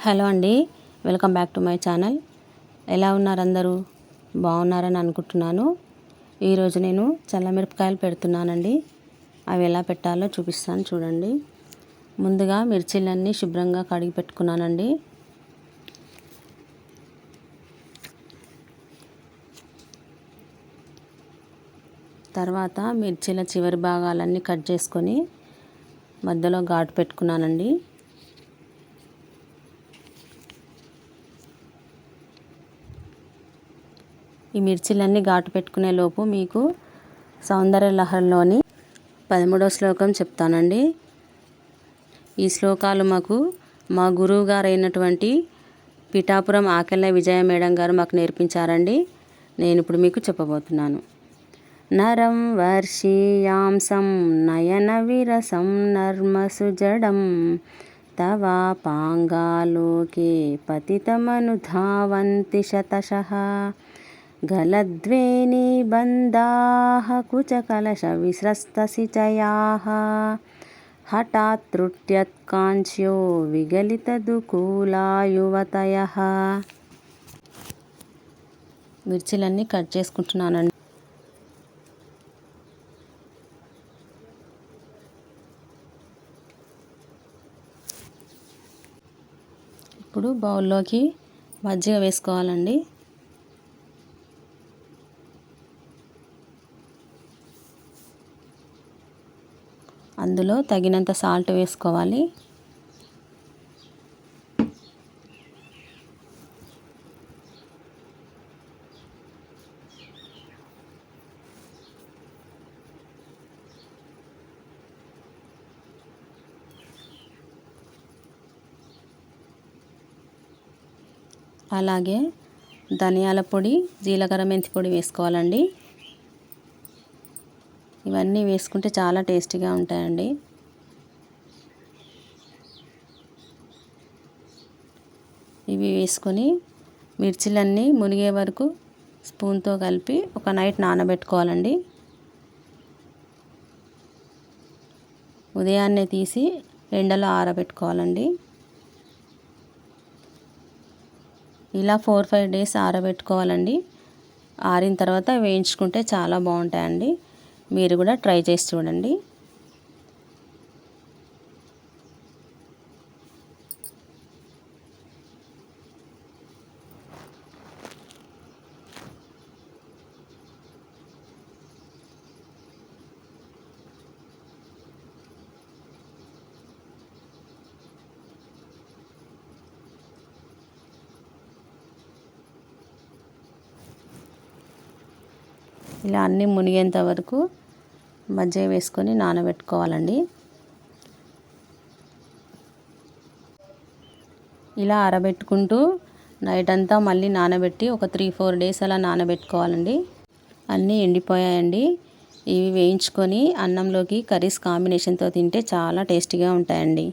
Hello అండి, welcome back to my channel. ఎలా ఉన్నారు అందరూ? బాగున్నారని అనుకుంటున్నాను. ఈరోజు నేను చల్లమిరపకాయలు పెడుతున్నానండి. అవి ఎలా పెట్టాలో చూపిస్తాను చూడండి. ముందుగా మిర్చీలన్నీ శుభ్రంగా కడిగి పెట్టుకున్నానండి. తర్వాత మిర్చీల చివరి భాగాలన్నీ కట్ చేసుకొని మధ్యలో ఘాటు పెట్టుకున్నానండి. ఈ మిర్చీలన్నీ ఘాటు పెట్టుకునే లోపు మీకు సౌందర్యలహరిలోని 13వ శ్లోకం చెప్తానండి. ఈ శ్లోకాలు మా గురువు గారు అయినటువంటి పిఠాపురం ఆకెళ్ళ విజయ మేడం గారు మాకు నేర్పించారండి. నేను ఇప్పుడు మీకు చెప్పబోతున్నాను. నరం వర్షీయాంసం నయన విరసం నర్మసుజడం తవా పాంగాలోకే పతితమనుధావంతి శతశః గలద్వేని బంధాః కుచకలశ విస్రస్తసిచయాః హఠాత్ త్రుట్యత్కాంక్ష్యో విగలితదుకూలా యువతయః. మిర్చీలన్నీ కట్ చేసుకుంటున్నానండి. ఇప్పుడు బౌల్లోకి మజ్జిగ వేసుకోవాలండి. అందులో తగినంత సాల్ట్ వేసుకోవాలి. అలాగే ధనియాల పొడి, జీలకర్ర, మెంతి పొడి వేసుకోవాలండి. ఇవన్నీ వేసుకుంటే చాలా టేస్టీగా ఉంటాయండి. ఇవి వేసుకొని మిర్చీలన్నీ మునిగే వరకు స్పూన్తో కలిపి ఒక నైట్ నానబెట్టుకోవాలండి. ఉదయాన్నే తీసి ఎండలో ఆరబెట్టుకోవాలండి. ఇలా 4-5 డేస్ ఆరబెట్టుకోవాలండి. ఆరిన తర్వాత వేయించుకుంటే చాలా బాగుంటాయండి. మీరు కూడా ట్రై చేసి చూడండి. ఇలా అన్నీ మునిగేంత వరకు మజ్జిగ వేసుకొని నానబెట్టుకోవాలండి. ఇలా ఆరబెట్టుకుంటూ నైట్ అంతా మళ్ళీ నానబెట్టి ఒక 3-4 డేస్ అలా నానబెట్టుకోవాలండి. అన్నీ ఎండిపోయాయండి. ఇవి వేయించుకొని అన్నంలోకి కర్రీస్ కాంబినేషన్తో తింటే చాలా టేస్టీగా ఉంటాయండి.